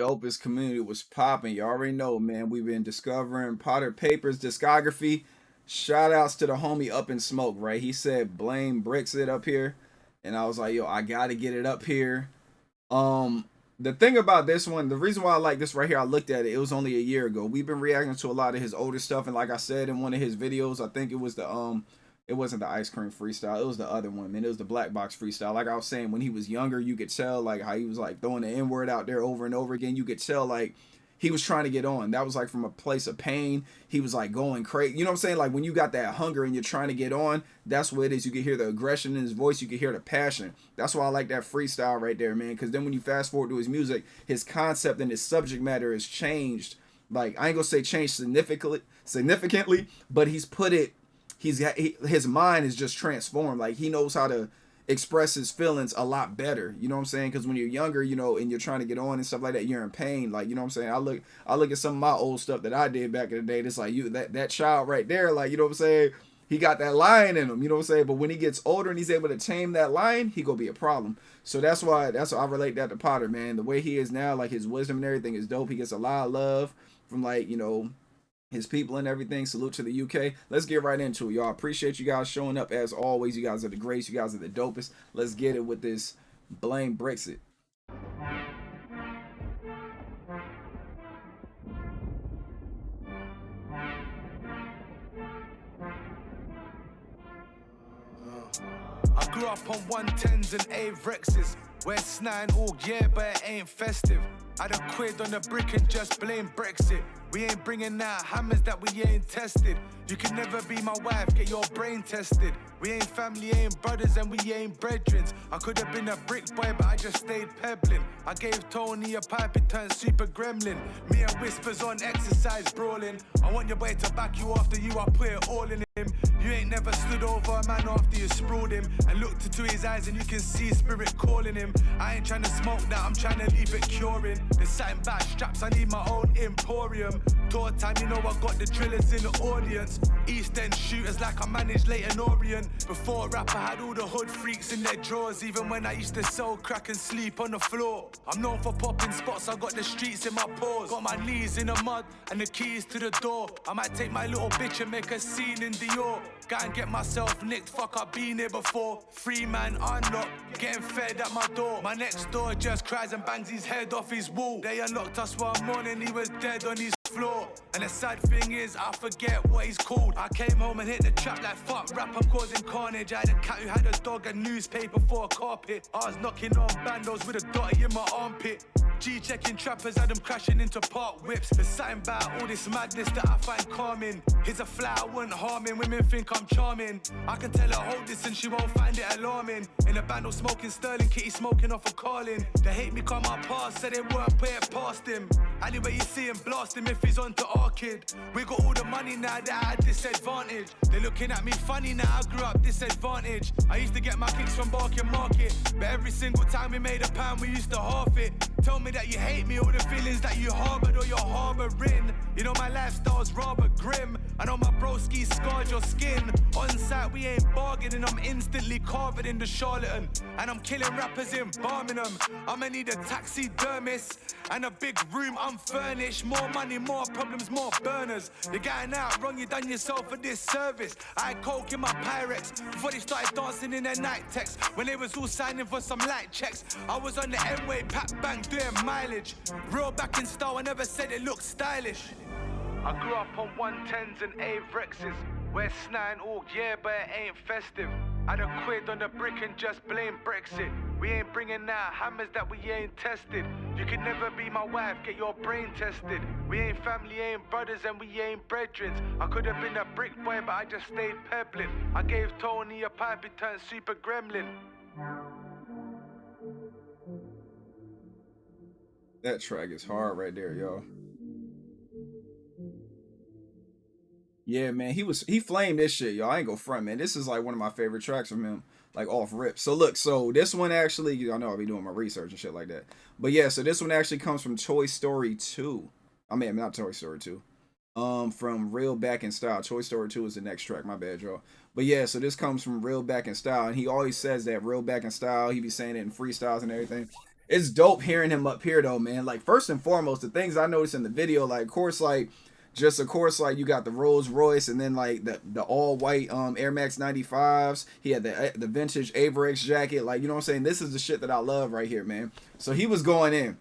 Dopest community was popping. You already know, man. We've been discovering Payper's discography. Shout outs to the homie UpInSmoke, right? He said blame Brexit up here. And I was like, yo, I gotta get it up here. Um, the thing about this one, the reason why I like this right here, I looked at it. It was only a year ago. We've been reacting to a lot of his older stuff, and like I said in one of his videos, I think it was it wasn't the ice cream freestyle. It was the other one, man. It was the black box freestyle. Like I was saying, when he was younger, you could tell like how he was like throwing the N word out there over and over again. You could tell like he was trying to get on. That was like from a place of pain. He was like going crazy. You know what I'm saying? Like when you got that hunger and you're trying to get on, that's what it is. You can hear the aggression in his voice. You can hear the passion. That's why I like that freestyle right there, man. Because then when you fast forward to his music, his concept and his subject matter has changed. Like I ain't gonna say changed significantly, but he's put it. His mind is just transformed. Like he knows how to express his feelings a lot better. You know what I'm saying? Because when you're younger, you know, and you're trying to get on and stuff like that, you're in pain. Like, you know what I'm saying? I look at some of my old stuff that I did back in the day. It's like that child right there, like, you know what I'm saying? He got that lion in him, you know what I'm saying? But when he gets older and he's able to tame that lion, he gonna be a problem. So that's why I relate that to Potter, man. The way he is now, like his wisdom and everything is dope. He gets a lot of love from like, you know, his people and everything. Salute to the UK. Let's get right into it, y'all. Appreciate you guys showing up as always. You guys are the greats. You guys are the dopest. Let's get it with this blame Brexit. I grew up on 110s and Avirexes. West 9 all yeah, but it ain't festive. I'd have quid on the brick and just blame Brexit. We ain't bringing out hammers that we ain't tested. You can never be my wife, get your brain tested. We ain't family, ain't brothers, and we ain't brethren. I could have been a brick boy, but I just stayed pebbling. I gave Tony a pipe, it turned super gremlin. Me and Whispers on exercise brawling. I want your boy to back you after you, I put it all in him. You ain't never stood over a man after you sprawled him and looked into his eyes and you can see spirit calling him. I ain't trying to smoke that, I'm trying to leave it curing. There's something about straps, I need my own emporium. Tour time, you know I got the drillers in the audience. East End shooters like I managed Leighton Orient. Before rap, I had all the hood freaks in their drawers. Even when I used to sell crack and sleep on the floor. I'm known for popping spots, I got the streets in my paws. Got my knees in the mud and the keys to the door. I might take my little bitch and make a scene in Dior. Go and get myself nicked, fuck, I've been here before. Free man unlocked, getting fed at my door. My next door just cries and bangs his head off his wall. They unlocked us one morning, he was dead on his floor. And the sad thing is, I forget what he's called. I came home and hit the trap like fuck rap, I'm causing carnage. I had a cat who had a dog, a newspaper for a carpet. I was knocking on bandos with a dotty in my armpit. G-checking trappers, had them crashing into park whips. There's something about all this madness that I find calming. Here's a fly I wouldn't harm him, women think I'm charming. I can tell her hold this and she won't find it alarming. In a band of smoking Sterling, Kitty smoking off a Carlin. They hate me come my past, said they won't pay it past him. Anyway you see him, blast him if he's onto our kid. We got all the money now that I had disadvantage. They're looking at me funny now, I grew up disadvantaged. I used to get my kicks from Barking Market, but every single time we made a pound we used to half it. Tell me that you hate me, all the feelings that you harbored or you're harboring. You know my lifestyle's rather grim. I know my broski scarred your skin. On site we ain't bargaining, I'm instantly carving in the charlatan. And I'm killing rappers in Birmingham. I'ma need a taxidermist and a big room unfurnished. More money, more problems, more burners. You're getting out wrong, you done yourself a disservice. I had coke in my Pyrex before they started dancing in their night text. When they was all signing for some light checks, I was on the M-way, pack bank doing mileage. Real back in style, I never said it looked stylish. I grew up on 110s and Avirexes. West 9 all yeah, but it ain't festive. I'd have quid on the brick and just blame Brexit. We ain't bringing out hammers that we ain't tested. You can never be my wife, get your brain tested. We ain't family, ain't brothers, and we ain't brethren. I could have been a brick boy, but I just stayed pebbling. I gave Tony a pipe, it turned super gremlin. That track is hard right there, y'all. Yeah, man, he flamed this shit, y'all. I ain't go front, man. This is like one of my favorite tracks from him, like off rip. So look, so this one actually, I know I'll be doing my research and shit like that. But yeah, so this one actually comes from Toy Story 2. I mean, not Toy Story 2. From Real Back in Style. Toy Story 2 is the next track, my bad, y'all. But yeah, so this comes from Real Back in Style, and he always says that Real Back in Style. He be saying it in freestyles and everything. it's dope hearing him up here though, man. Like first and foremost, the things I noticed in the video, like of course, like you got the Rolls Royce, and then like the all white Airmax 95s. He had the vintage Avirex jacket. Like, you know what I'm saying? This is the shit that I love right here, man. So he was going in.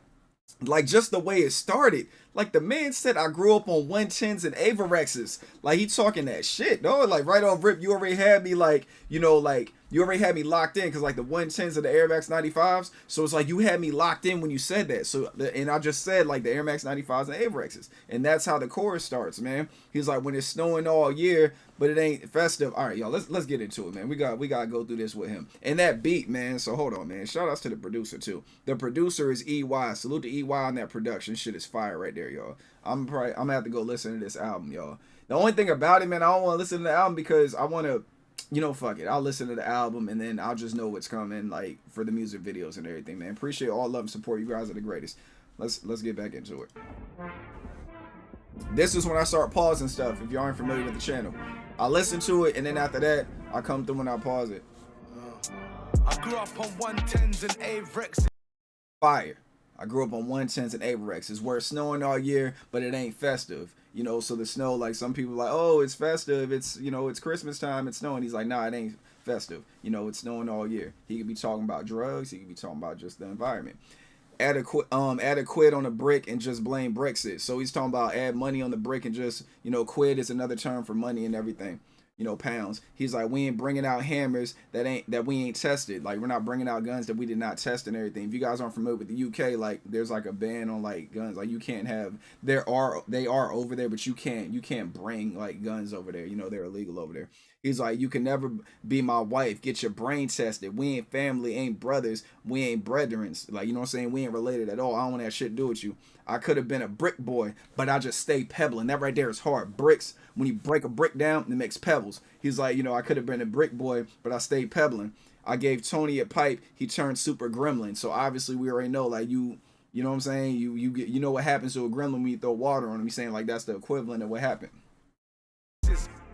Like just the way it started, like the man said, I grew up on 110s and Avirexes. Like he talking that shit, though. Like right off rip, you already had me like, you know, like you already had me locked in because like the 110s and the Air Max 95s. So it's like you had me locked in when you said that. So and I just said like the Air Max 95s and Avirexes, and that's how the chorus starts, man. He's like, when it's snowing all year, but it ain't festive. All right, y'all, let's get into it, man. We gotta go through this with him. And that beat, man. So hold on, man. Shout outs to the producer too. The producer is EY. Salute to EY on that production. Shit is fire right there, y'all. I'm gonna have to go listen to this album, y'all. The only thing about it, man, I don't want to listen to the album because I want to, you know, fuck it. I'll listen to the album and then I'll just know what's coming, like for the music videos and everything, man. Appreciate all love and support. You guys are the greatest. Let's get back into it. This is when I start pausing stuff. If you aren't familiar with the channel, I listen to it and then after that, I come through and I pause it. I grew up on 110s and Avirex. Fire. I grew up on 110s and Avirex. It's where it's snowing all year, but it ain't festive. You know, so the snow, like some people like, oh, it's festive. It's, you know, it's Christmas time. It's snowing. He's like, nah, it ain't festive. You know, it's snowing all year. He could be talking about drugs. He could be talking about just the environment. Add a quid on a brick and just blame Brexit. So he's talking about add money on the brick and just, you know, quid is another term for money and everything. You know, pounds. He's like, we ain't bringing out hammers that we ain't tested. Like, we're not bringing out guns that we did not test and everything. If you guys aren't familiar with the UK, like there's like a ban on like guns. Like you can't have, they are over there, but you can't bring like guns over there. You know, they're illegal over there. He's like, you can never be my wife. Get your brain tested. We ain't family, ain't brothers. We ain't brethrens. Like, you know what I'm saying? We ain't related at all. I don't want that shit to do with you. I could have been a brick boy, but I just stay pebbling. That right there is hard. Bricks, when you break a brick down, it makes pebbles. He's like, you know, I could have been a brick boy, but I stayed pebbling. I gave Tony a pipe. He turned super gremlin. So obviously we already know, like you know what I'm saying? You know what happens to a gremlin when you throw water on him. He's saying like that's the equivalent of what happened.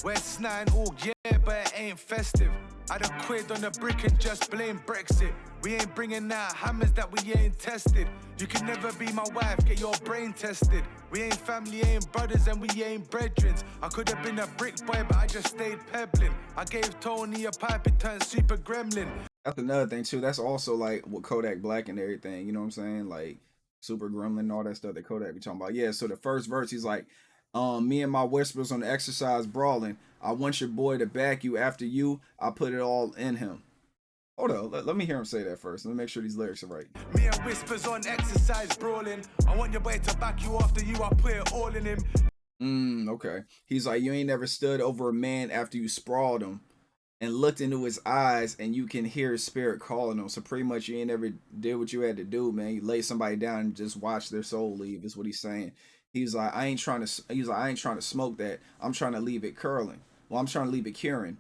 West 9 all year, but it ain't festive. I done quid on the brick and just blame Brexit. We ain't bringing out hammers that we ain't tested. You can never be my wife, get your brain tested. We ain't family, ain't brothers, and we ain't brethrens. I could have been a brick boy, but I just stayed pebbling. I gave Tony a pipe, it turned super gremlin. That's another thing too. That's also like what Kodak Black and everything. You know what I'm saying? Like super gremlin and all that stuff that Kodak be talking about. Yeah. So the first verse, he's like, me and my whispers on the exercise brawling. I want your boy to back you. After you, I put it all in him. Hold on, let me hear him say that first. Let me make sure these lyrics are right. Me and whispers on exercise brawling. I want your boy to back you. After you, I put it all in him. Okay. He's like, you ain't never stood over a man after you sprawled him and looked into his eyes and you can hear his spirit calling him. So pretty much you ain't never did what you had to do, man. You lay somebody down and just watch their soul leave is what he's saying. He's like, I ain't trying to smoke that. I'm trying to leave it curling. Well, I'm trying to leave it curing.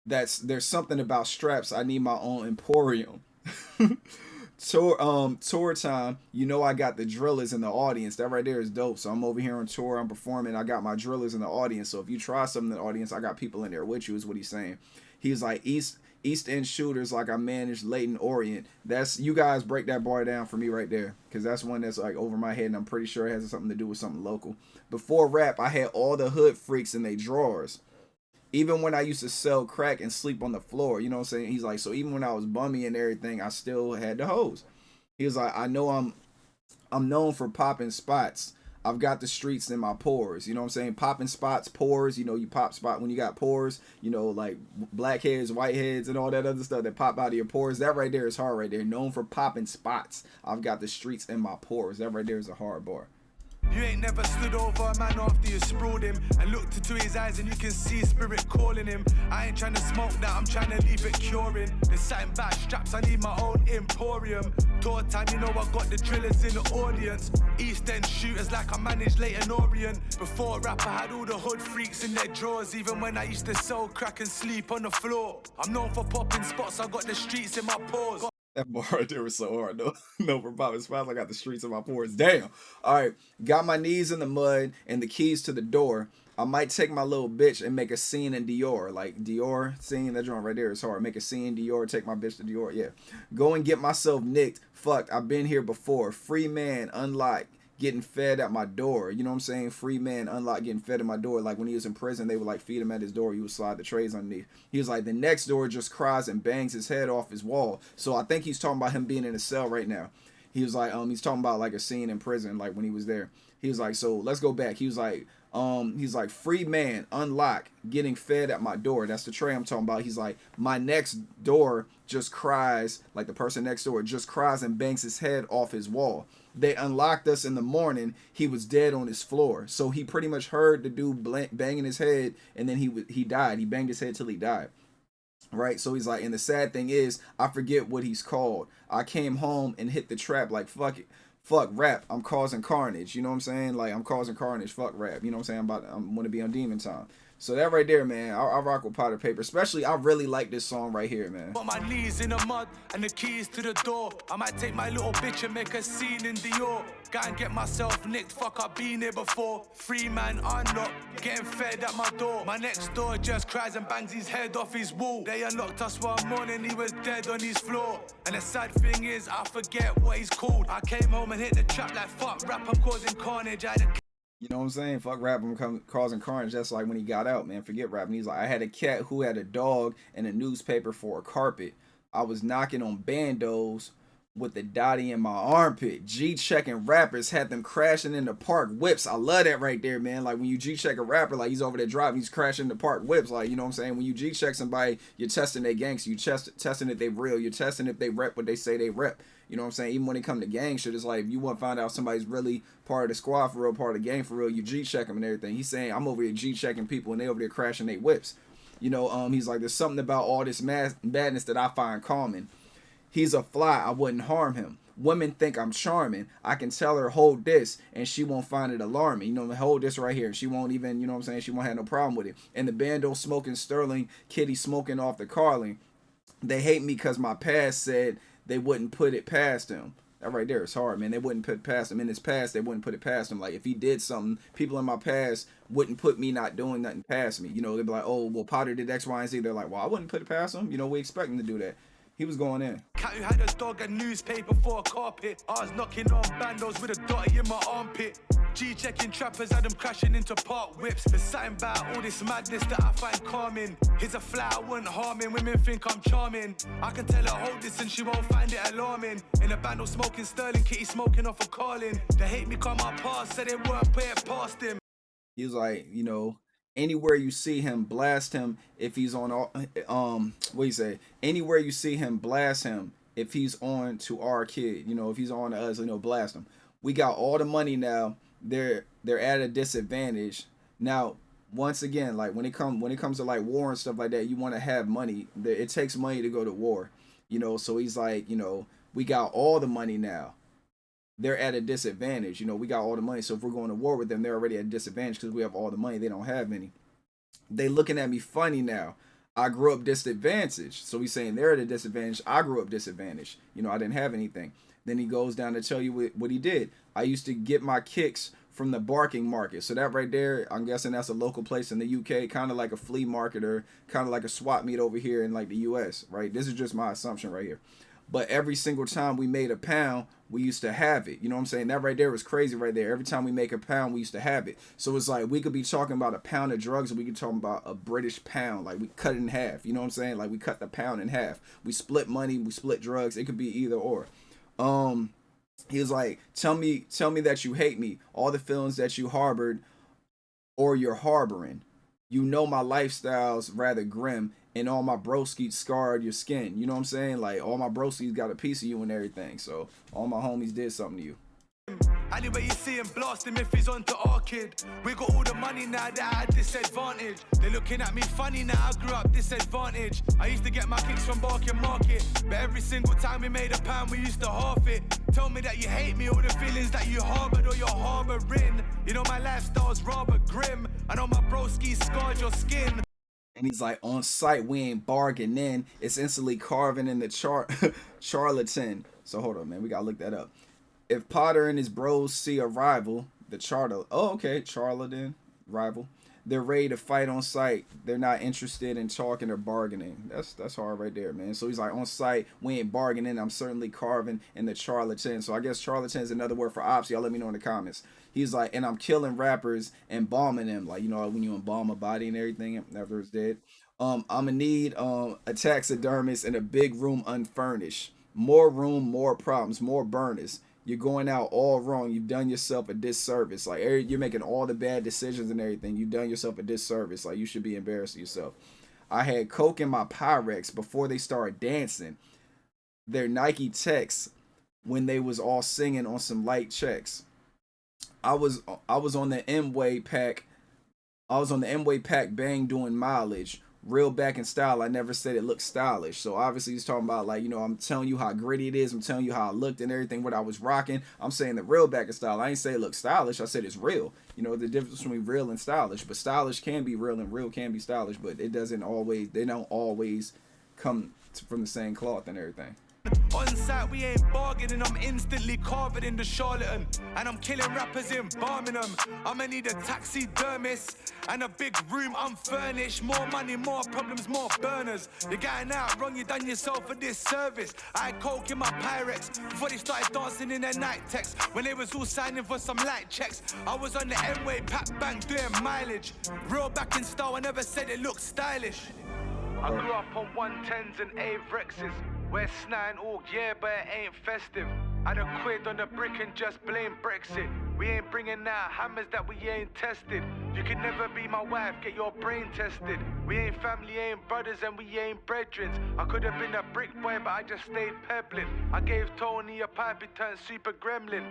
There's something about straps. I need my own emporium. Tour time. You know, I got the drillers in the audience. That right there is dope. So I'm over here on tour. I'm performing. I got my drillers in the audience. So if you try something in the audience, I got people in there with you is what he's saying. He's like East End shooters like I managed Leighton Orient. That's, you guys break that bar down for me right there, because that's one that's like over my head and I'm pretty sure it has something to do with something local. Before rap, I had all the hood freaks in their drawers. Even when I used to sell crack and sleep on the floor, you know what I'm saying? He's like, so even when I was bummy and everything, I still had the hoes. He was like, I know I'm known for popping spots. I've got the streets in my pores. You know what I'm saying? Popping spots, pores. You know, you pop spot when you got pores. You know, like blackheads, whiteheads, and all that other stuff that pop out of your pores. That right there is hard right there. Known for popping spots. I've got the streets in my pores. That right there is a hard bar. You ain't never stood over a man after you sprawled him and looked into his eyes and you can see his spirit calling him. I ain't trying to smoke that, I'm trying to leave it curing. There's something about straps, I need my own emporium. Tour time, you know I got the drillers in the audience. East End shooters like I managed Leighton Orient. Before rap, I had all the hood freaks in their drawers. Even when I used to sell crack and sleep on the floor. I'm known for popping spots, I got the streets in my pores. That bar right there was so hard. No, no, for popping spots. I got the streets of my pores. Damn. All right. Got my knees in the mud and the keys to the door. I might take my little bitch and make a scene in Dior. Like Dior scene, that joint right there is hard. Make a scene in Dior, take my bitch to Dior. Yeah. Go and get myself nicked. Fuck, I've been here before. Free man, unlock, getting fed at my door. You know what I'm saying? Free man, unlock, getting fed at my door. Like when he was in prison, they would like feed him at his door. He would slide the trays underneath. He was like, the next door just cries and bangs his head off his wall. So I think he's talking about him being in a cell right now. He was like, he's talking about like a scene in prison, like when he was there. He was like, so let's go back. He was like, he's like, free man, unlock, getting fed at my door. That's the tray I'm talking about. He's like, my next door just cries, like the person next door just cries and bangs his head off his wall. They unlocked us in the morning. He was dead on his floor. So he pretty much heard the dude banging his head, and then he died. He banged his head till he died. Right? So he's like, and the sad thing is, I forget what he's called. I came home and hit the trap like, fuck it. Fuck rap. I'm causing carnage. You know what I'm saying? Like, I'm causing carnage. Fuck rap. You know what I'm saying? I'm going to be on Demon Time. So that right there, man, I rock with Potter Payper. Especially, I really like this song right here, man. Got my knees in the mud and the keys to the door. I might take my little bitch and make a scene in Dior. Go and get myself nicked, fuck, I've been here before. Free man unlocked, getting fed at my door. My next door just cries and bangs his head off his wall. They unlocked us one morning, he was dead on his floor. And the sad thing is, I forget what he's called. I came home and hit the trap like, fuck rap, I'm causing carnage. You know what I'm saying? Fuck rap, I'm causing carnage. That's like when he got out, man. Forget rap. And he's like, I had a cat who had a dog and a newspaper for a carpet. I was knocking on bandos with the dotty in my armpit. G-checking rappers, had them crashing in the park whips. I love that right there, man. Like when you G-check a rapper, like he's over there driving, he's crashing the park whips. Like, you know what I'm saying? When you G-check somebody, you're testing their gangs. You testing if they real. You're testing if they rep what they say they rep. You know what I'm saying? Even when it come to gang shit, it's like, if you want to find out somebody's really part of the squad for real, part of the gang for real, you G-check them and everything. He's saying, I'm over here G-checking people and they over there crashing their whips. You know, he's like, there's something about all this madness that I find calming. He's a fly, I wouldn't harm him. Women think I'm charming. I can tell her, hold this, and she won't find it alarming. You know, hold this right here. And she won't even, you know what I'm saying? She won't have no problem with it. And the bando smoking Sterling, Kitty smoking off the Carling. They hate me because my past said they wouldn't put it past him. That right there is hard, man. They wouldn't put it past him. In his past, they wouldn't put it past him. Like, if he did something, people in my past wouldn't put me not doing nothing past me. You know, they'd be like, oh, well, Potter did X, Y, and Z. They're like, well, I wouldn't put it past him. You know, we expect him to do that. He was going in. Cat who had a dog and newspaper for a carpet. I was knocking on bandos with a dotty in my armpit. G-checking trappers, had them crashing into park whips. There's something about all this madness that I find calming. He's a fly, I wouldn't harm him. Women think I'm charming. I can tell her hold this and she won't find it alarming. In a bando smoking Sterling, Kitty smoking off a Carling. They hate me cause my past said they won't put it past him. He was like, you know, anywhere you see him, blast him if he's on what do you say? Anywhere you see him, blast him if he's on to our kid. You know, if he's on to us, you know, blast him. We got all the money now. They're at a disadvantage. Now, once again, like when it comes to like war and stuff like that, you want to have money. It takes money to go to war. You know, so he's like, you know, we got all the money now. They're at a disadvantage. You know, we got all the money. So if we're going to war with them, they're already at a disadvantage because we have all the money. They don't have any. They looking at me funny now. I grew up disadvantaged. So he's saying they're at a disadvantage. I grew up disadvantaged. You know, I didn't have anything. Then he goes down to tell you what he did. I used to get my kicks from the barking market. So that right there, I'm guessing that's a local place in the UK, kind of like a flea market or kind of like a swap meet over here in like the US, right? This is just my assumption right here. But every single time we made a pound, we used to have it. You know what I'm saying? That right there was crazy right there. Every time we make a pound, we used to have it. So it's like we could be talking about a pound of drugs and we could talk about a British pound. Like we cut it in half. You know what I'm saying? Like we cut the pound in half. We split money, we split drugs. It could be either or. He was like, tell me that you hate me. All the feelings that you harbored or you're harboring. You know my lifestyle's rather grim and all my broskies scarred your skin. You know what I'm saying? Like all my broskies got a piece of you and everything. So all my homies did something to you. Anyway, you see him, blast him if he's onto our kid. We got all the money now that I had disadvantage. They're looking at me funny now, I grew up disadvantage. I used to get my kicks from Barking Market, but every single time we made a pound, we used to half it. Tell me that you hate me, all the feelings that you harbored or you're harboring. You know my lifestyle's rather grim. I know my broski scarred your skin. And he's like, on site, we ain't bargaining. It's instantly carving in the charlatan. So hold on, man. We gotta look that up. If Potter and his bros see a rival, the charlatan. Oh, okay, charlatan rival. They're ready to fight on site. They're not interested in talking or bargaining. That's hard right there, man. So he's like, on site, we ain't bargaining. I'm certainly carving in the charlatan. So I guess charlatan is another word for ops. Y'all let me know in the comments. He's like, and I'm killing rappers and bombing them. Like, you know, when you embalm a body and everything after it's dead. I'm gonna need a taxidermist in a big room unfurnished. More room, more problems, more burners. You're going out all wrong. You've done yourself a disservice. Like, you're making all the bad decisions and everything. You've done yourself a disservice. Like, you should be embarrassed of yourself. I had coke in my Pyrex before they started dancing. Their Nike texts when they was all singing on some light checks. I was I was on the M-Way pack. I was on the M-Way pack bang doing mileage. Real back in style. I never said it looked stylish. So obviously he's talking about, like, you know, I'm telling you how gritty it is. I'm telling you how I looked and everything, what I was rocking. I'm saying the real back in style. I ain't say it looked stylish. I said it's real. You know, the difference between real and stylish. But stylish can be real and real can be stylish. But it doesn't always, they don't always come from the same cloth and everything. On site, we ain't bargaining. I'm instantly carving in the charlatan. And I'm killing rappers in Birmingham. I'ma need a taxidermist and a big room unfurnished. More money, more problems, more burners. You're getting out wrong, you done yourself a disservice. I had coke in my Pyrex before they started dancing in their night text. When they was all signing for some light checks, I was on the M-Way pack bank doing mileage. Real back in style, I never said it looked stylish. I grew up on 110s and Avirexes. We're snide all year, but it ain't festive. Had a quid on the brick and just blame Brexit. We ain't bringing out hammers that we ain't tested. You can never be my wife, get your brain tested. We ain't family, ain't brothers, and we ain't brethren. I could have been a brick boy, but I just stayed pebbling. I gave Tony a pipe, he turned super gremlin.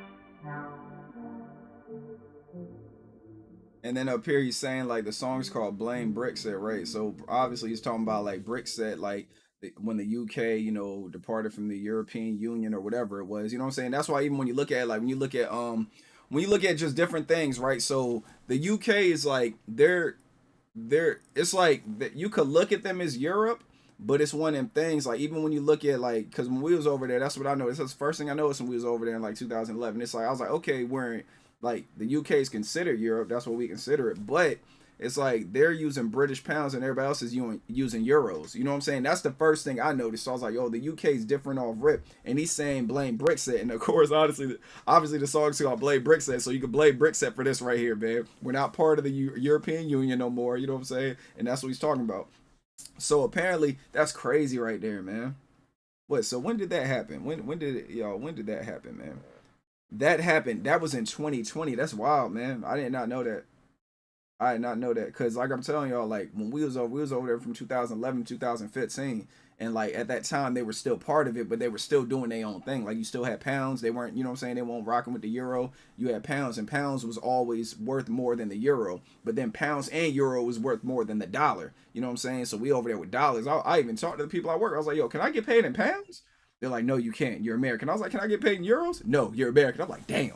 And then up here he's saying, like, the song's called Blame Brexit, right? So obviously he's talking about, like, Brexit, like when the UK, you know, departed from the European Union or whatever it was. You know what I'm saying? That's why even when you look at, like, when you look at just different things, right? So the UK is like they're it's like that you could look at them as Europe, but it's one of them things, like, even when you look at, like, because when we was over there, that's what I noticed. That's the first thing I noticed when we was over there in like 2011. It's like I was like, okay, we're in, like, the UK is considered Europe. That's what we consider it. But it's like they're using British pounds and everybody else is using euros. You know what I'm saying? That's the first thing I noticed. So I was like, yo, the UK is different off rip. And he's saying blame Brexit. And of course, obviously the song's called Blame Brexit. So you can blame Brexit for this right here, man. We're not part of the European Union no more. You know what I'm saying? And that's what he's talking about. So apparently that's crazy right there, man. What? So when did that happen? When did it, y'all? When did that happen, man? That happened. That was in 2020. That's wild, man. I did not know that. I did not know that, because, like, I'm telling y'all, like, when we was over there from 2011 to 2015, and, like, at that time they were still part of it, but they were still doing their own thing. Like, you still had pounds. They weren't, you know what I'm saying, they weren't rocking with the euro. You had pounds, and pounds was always worth more than the euro, but then pounds and euro was worth more than the dollar. You know what I'm saying? So we over there with dollars. I even talked to the people I work. I was like, yo, can I get paid in pounds? They're like, no, you can't. You're American. I was like, can I get paid in euros? No, you're American. I'm like, damn. You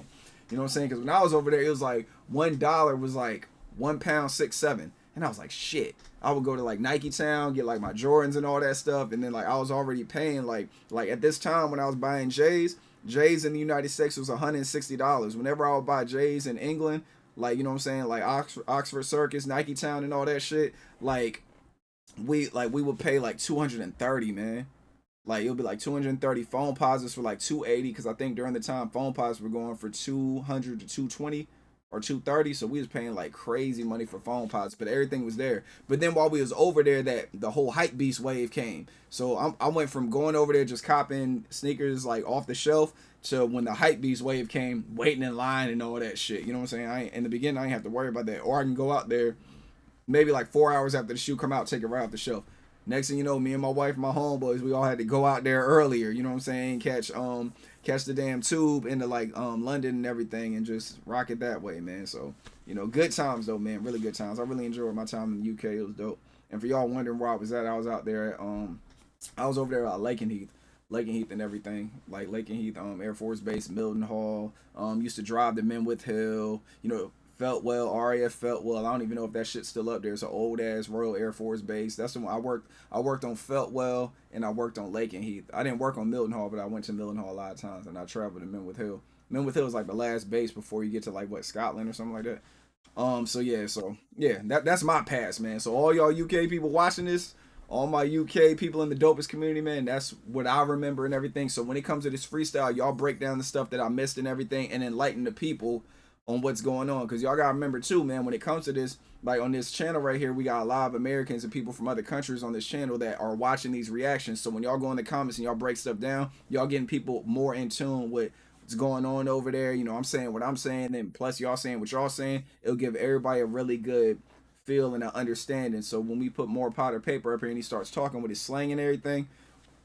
know what I'm saying? Because when I was over there, it was like $1 was like £1 6 7, and I was like, shit. I would go to, like, Nike Town, get, like, my Jordans and all that stuff, and then, like, I was already paying, like at this time when I was buying J's in the United States was $160. Whenever I would buy J's in England, like, you know what I'm saying, like Oxford Circus, Nike Town, and all that shit, like we would pay like 230, man. Like, it would be like 230. Phone posits for like 280, because I think during the time phone posits were going for 200 to 220 or 230. So we was paying like crazy money for phone pods, but everything was there. But then while we was over there, that the whole hype beast wave came. So I went from going over there just copping sneakers like off the shelf to when the hype beast wave came, waiting in line and all that shit. You know what I'm saying? In the beginning, I didn't have to worry about that. Or I can go out there maybe like 4 hours after the shoe come out, take it right off the shelf. Next thing you know, me and my wife, my homeboys, we all had to go out there earlier, you know what I'm saying? Catch the damn tube into like London and everything, and just rock it that way, man. So, you know, good times though, man. Really good times. I really enjoyed my time in the UK. It was dope. And for y'all wondering where I was at, I was out there at I was over there at Lakenheath and everything. Like Lakenheath, Air Force Base, Milton Hall. Used to drive to Menwith Hill, you know, Felt well, RAF felt well. I don't even know if that shit's still up there. It's an old ass Royal Air Force base. That's the one I worked. I worked on Feltwell and I worked on Lake and Heath. I didn't work on Mildenhall, but I went to Mildenhall a lot of times and I traveled to Menwith Hill. Menwith Hill is like the last base before you get to like what, Scotland or something like that. So yeah, that's my past, man. So all y'all UK people watching this, all my UK people in the dopest community, man, that's what I remember and everything. So when it comes to this freestyle, y'all break down the stuff that I missed and everything and enlighten the people on what's going on. Because y'all got to remember too, man, when it comes to this, like on this channel right here, we got a lot of Americans and people from other countries on this channel that are watching these reactions. So when y'all go in the comments and y'all break stuff down, y'all getting people more in tune with what's going on over there. You know, I'm saying what I'm saying, and plus y'all saying what y'all saying. It'll give everybody a really good feel and an understanding. So when we put more Potter Payper up here and he starts talking with his slang and everything,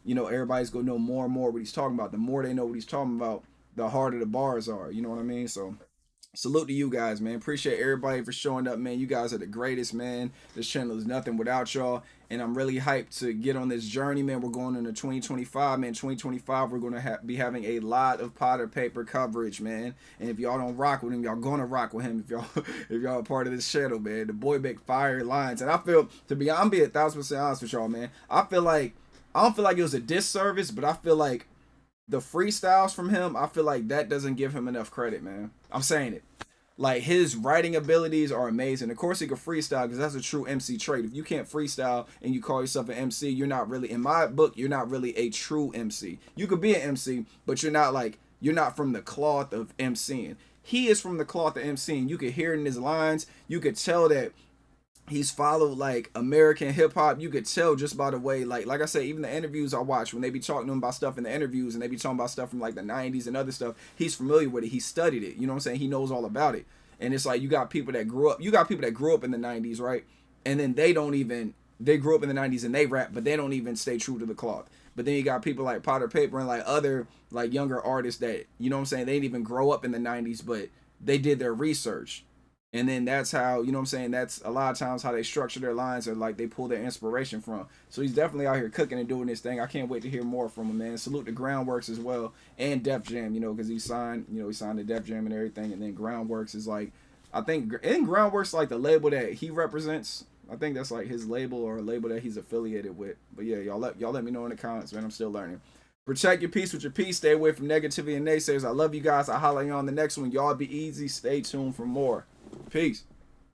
you know, everybody's gonna know more and more what he's talking about. The more they know what he's talking about, the harder the bars are. You know what I mean? So salute to you guys, man. Appreciate everybody for showing up, man. You guys are the greatest, man. This channel is nothing without y'all, and I'm really hyped to get on this journey, man. We're going into 2025, man. 2025, we're going to be having a lot of Potter Payper coverage, man. And if y'all don't rock with him, y'all gonna rock with him if y'all if y'all are part of this channel, man. The boy make fire lines, and I feel, I'm being 1,000% honest with y'all, man. I don't feel like it was a disservice, but I feel like the freestyles from him, I feel like that doesn't give him enough credit, man. I'm saying it. Like, his writing abilities are amazing. Of course, he can freestyle because that's a true MC trait. If you can't freestyle and you call yourself an MC, you're not really, in my book, you're not really a true MC. You could be an MC, but you're not from the cloth of MCing. He is from the cloth of MCing. You could hear it in his lines. You could tell that he's followed like American hip hop. You could tell just by the way, like I said, even the interviews I watch when they be talking to him about stuff in the interviews and they be talking about stuff from like the 90s and other stuff, he's familiar with it. He studied it. You know what I'm saying? He knows all about it. And it's like you got people that grew up in the 90s, right? And then they grew up in the 90s and they rap, but they don't even stay true to the cloth. But then you got people like Potter Payper and like other like younger artists that, you know what I'm saying, they didn't even grow up in the 90s, but they did their research. And then that's how, you know what I'm saying, that's a lot of times how they structure their lines or like they pull their inspiration from. So he's definitely out here cooking and doing this thing. I can't wait to hear more from him, man. Salute to Groundworks as well and Def Jam, you know, because he signed to Def Jam and everything. And then Groundworks is like, I think, in Groundworks like the label that he represents. I think that's like his label or a label that he's affiliated with. But yeah, y'all let me know in the comments, man. I'm still learning. Protect your peace with your peace. Stay away from negativity and naysayers. I love you guys. I'll holler you on the next one. Y'all be easy. Stay tuned for more. Peace.